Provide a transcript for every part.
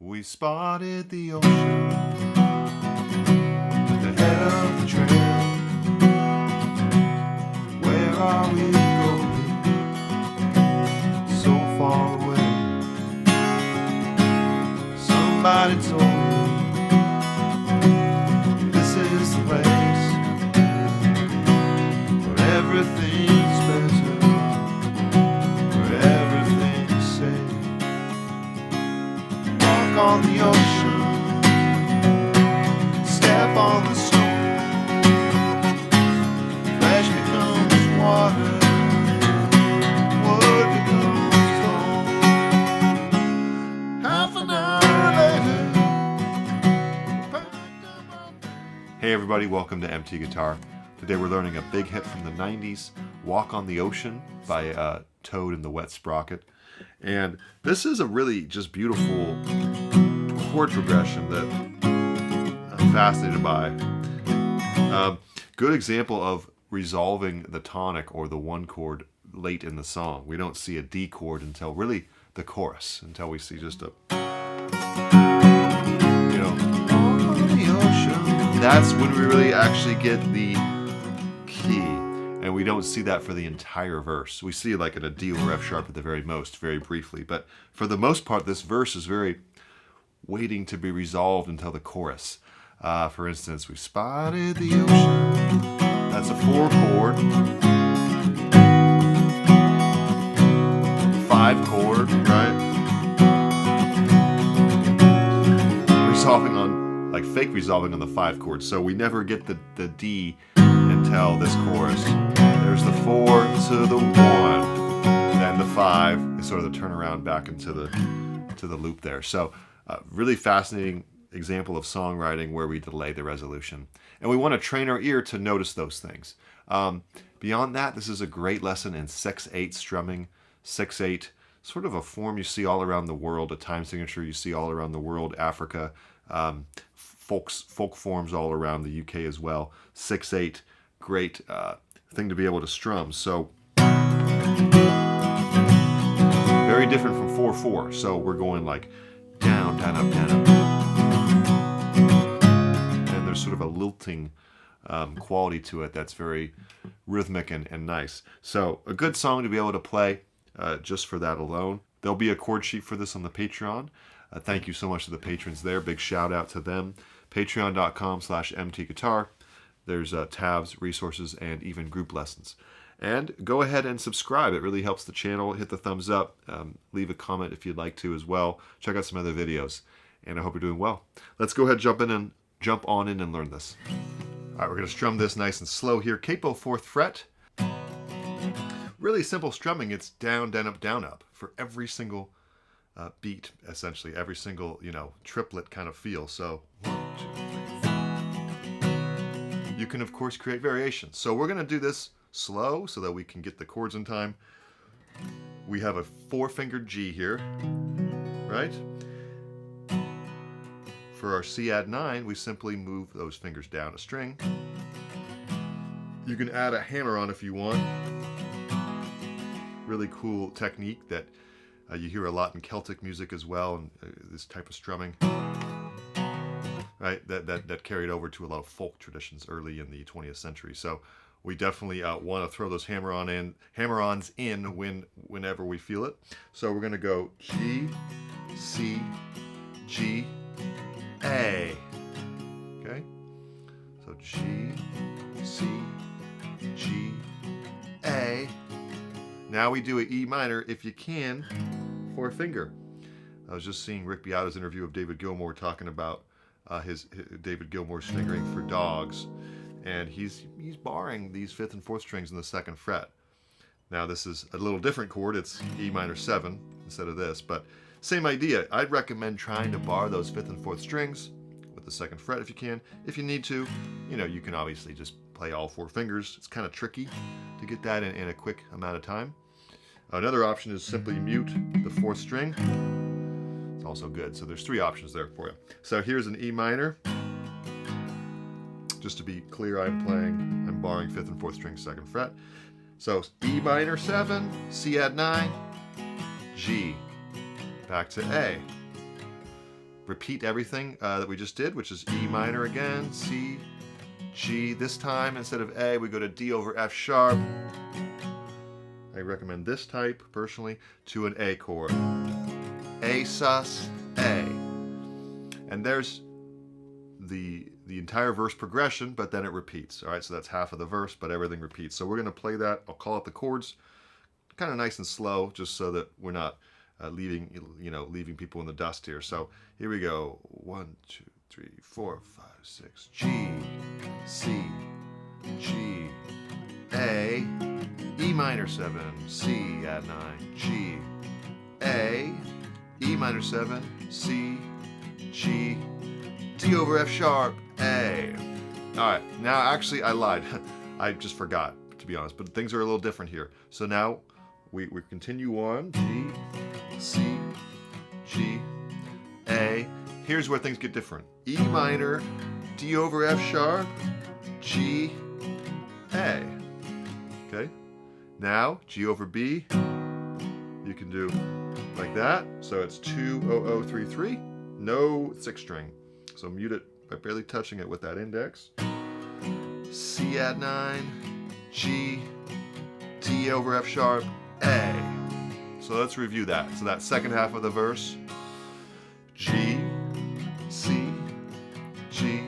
We spotted the ocean at the head of the trail. Where are we going? So far away. Somebody told me this is the place where everything's better, where everything's safe. Walk on the ocean, step on the stone. Flesh becomes water, wood becomes stone. Half an hour later. Hey everybody, welcome to MT Guitar. Today we're learning a big hit from the 90s, Walk on the Ocean by Toad and the Wet Sprocket. And this is a really just beautiful chord progression that I'm fascinated by. Good example of resolving the tonic or the one chord late in the song. We don't see a D chord until really the chorus, until we see just a, walk on the ocean. That's when we really actually get the key. And we don't see that for the entire verse. We see like in a D or F sharp at the very most, very briefly. But for the most part, this verse is very waiting to be resolved until the chorus. For instance, we spotted the ocean. That's a 4 chord. 5 chord, right? Resolving on, like fake resolving on the 5 chord. So we never get the D until this chorus. There's the 4 to the 1, then the 5 is sort of the turnaround back into the loop there. So really fascinating example of songwriting where we delay the resolution. And we want to train our ear to notice those things. Beyond that, this is a great lesson in 6/8 strumming. 6/8, sort of a form you see all around the world, a time signature you see all around the world, Africa, folk forms all around the UK as well. 6/8, great thing to be able to strum. So very different from 4/4. So we're going like down, down, up, down, up. And there's sort of a lilting quality to it that's very rhythmic and nice. So a good song to be able to play just for that alone. There'll be a chord sheet for this on the Patreon. Thank you so much to the patrons there. Big shout out to them. Patreon.com/mtguitar. There's tabs, resources, and even group lessons. And go ahead and subscribe. It really helps the channel. Hit the thumbs up. Leave a comment if you'd like to as well. Check out some other videos. And I hope you're doing well. Let's go ahead, jump on in and learn this. All right, we're going to strum this nice and slow here. Capo 4th fret. Really simple strumming. It's down, down, up, down, up for every single beat, essentially. Every single, triplet kind of feel. So 1, 2, 3, 4. You can, of course, create variations. So we're going to do this slow so that we can get the chords in time. We have a 4-fingered G here, right? For our C add 9, we simply move those fingers down a string. You can add a hammer on if you want. Really cool technique that you hear a lot in Celtic music as well, and this type of strumming, right? That carried over to a lot of folk traditions early in the 20th century. So we definitely want to throw those hammer-ons in whenever we feel it. So we're going to go G, C, G, A. Okay? So G, C, G, A. Now we do an E minor, if you can, 4-finger. I was just seeing Rick Beato's interview of David Gilmour talking about his David Gilmour's fingering for dogs. And he's barring these 5th and 4th strings in the 2nd fret. Now this is a little different chord. It's E minor 7 instead of this, but same idea. I'd recommend trying to bar those 5th and 4th strings with the 2nd fret if you can. If you need to, you can obviously just play all 4 fingers. It's kind of tricky to get that in a quick amount of time. Another option is simply mute the 4th string. It's also good. So there's 3 options there for you. So here's an E minor. Just to be clear, I'm barring 5th and 4th string 2nd fret. So E minor 7, C add 9, G, back to A, repeat everything that we just did, which is E minor again, C, G. This time, instead of A, we go to D over F sharp. I recommend this type, personally, to an A chord. A sus, A. And there's the entire verse progression, but then it repeats. All right, so that's half of the verse, but everything repeats. So we're going to play that. I'll call it the chords, kind of nice and slow, just so that we're not leaving people in the dust here. So here we go. 1, 2, 3, 4, 5, 6. G, C, G, A, E minor 7, C add 9, G, A, E minor 7, C, G, D over F sharp, A. All right, now actually I lied. I just forgot, to be honest, but things are a little different here. So now we continue on, G, C, G, A. Here's where things get different. E minor, D over F sharp, G, A. Okay? Now, G over B, you can do like that. So it's 2, 0, 0, 3, 3. No 6th string. So mute it by barely touching it with that index. C add 9, G, D over F sharp, A. So let's review that. So that second half of the verse, G, C, G,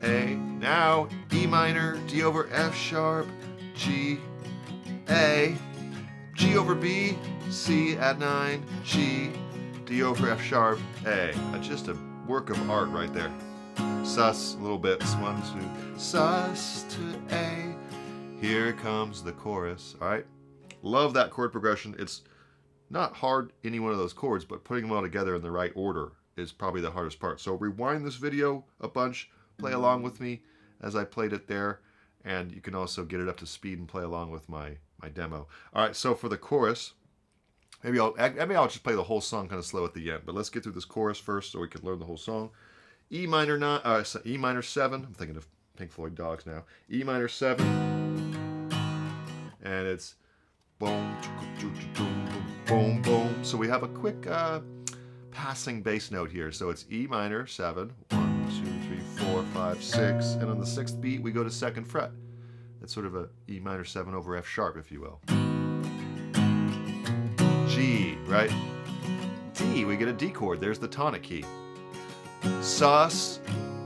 A. Now E minor, D over F sharp, G, A, G over B, C add 9, G, D over F sharp, A. Just a work of art right there. Sus, little bits, 1, 2, sus to A. Here comes the chorus. All right, love that chord progression. It's not hard, any one of those chords, but putting them all together in the right order is probably the hardest part. So rewind this video a bunch, play along with me as I played it there, and you can also get it up to speed and play along with my demo. All right, so for the chorus, maybe I'll just play the whole song kind of slow at the end, but let's get through this chorus first so we can learn the whole song. E minor 7. I'm thinking of Pink Floyd Dogs now. E minor 7, and it's boom, boom, boom. So we have a quick passing bass note here. So it's E minor 7, 1, 2, 3, 4, 5, 6, and on the 6th beat we go to 2nd fret. That's sort of a E minor 7 over F sharp, if you will. G, right? D, we get a D chord. There's the tonic key. Sus,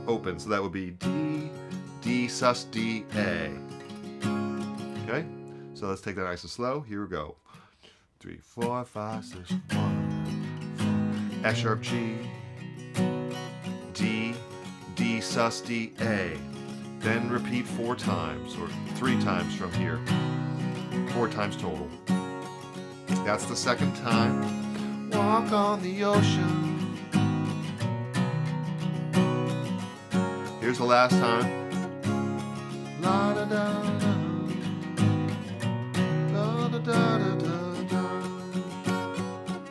open, so that would be D, D, sus, D, A. Okay? So let's take that nice and slow. Here we go. 3, 4, 5, 6, 1, 4. F sharp, G, D, D, sus, D, A. Then repeat 4 times, or 3 times from here. 4 times total. That's the 2nd time. Walk on the ocean. Here's the last time. La da da da. La da da da da da.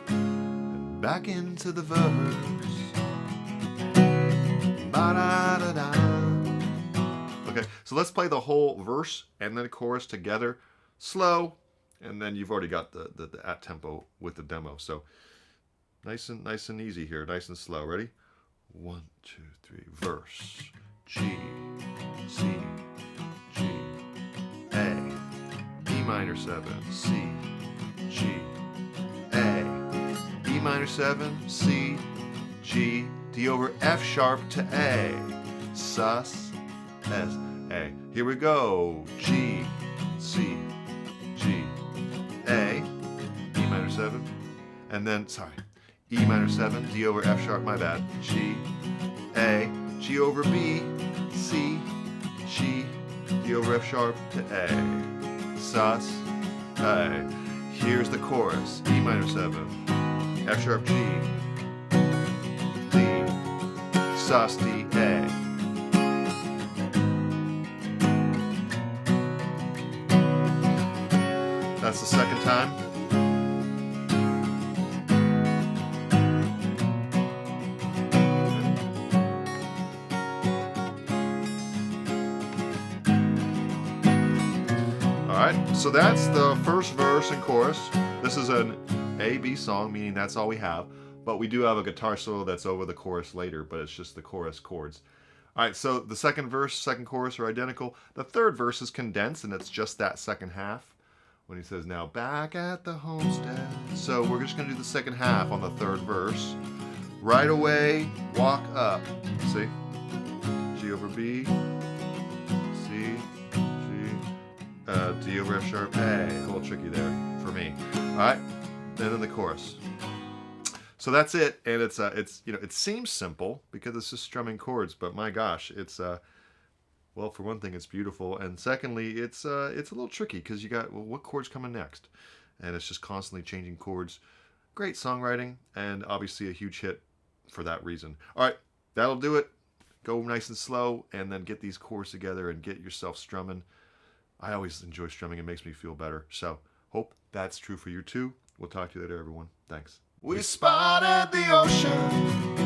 And back into the verse. Ba da da da. Okay, so let's play the whole verse and then chorus together, slow, and then you've already got the at tempo with the demo. So nice and easy here, nice and slow. Ready? 1, 2, 3. Verse. G, C, G, A, E minor 7, C, G, A, E minor 7, C, G, D over F sharp to A, sus, S, A. Here we go. G, C, G, A, E minor 7, and then, E minor 7, D over F sharp, my bad, G, A, G over B, C, G, D over F sharp to A, sus, A. Here's the chorus. E minor 7, F sharp, G, D, sus, D, A. That's the 2nd time. Alright, so that's the first verse and chorus. This is an A-B song, meaning that's all we have. But we do have a guitar solo that's over the chorus later, but it's just the chorus chords. All right, so the second verse, second chorus are identical. The third verse is condensed, and it's just that second half when he says, now back at the homestead. So we're just going to do the second half on the third verse. Right away, walk up. See? G over B, C, G, D over F sharp, A. A little tricky there for me. All right, and then the chorus. So that's it, and it's you know, it seems simple because it's just strumming chords, but my gosh, it's well, for one thing, it's beautiful, and secondly, it's a little tricky because you got, well, what chord's coming next, and it's just constantly changing chords. Great songwriting, and obviously a huge hit for that reason. All right, that'll do it. Go nice and slow, and then get these chords together and get yourself strumming. I always enjoy strumming; it makes me feel better. So, hope that's true for you too. We'll talk to you later, everyone. Thanks. We spotted the ocean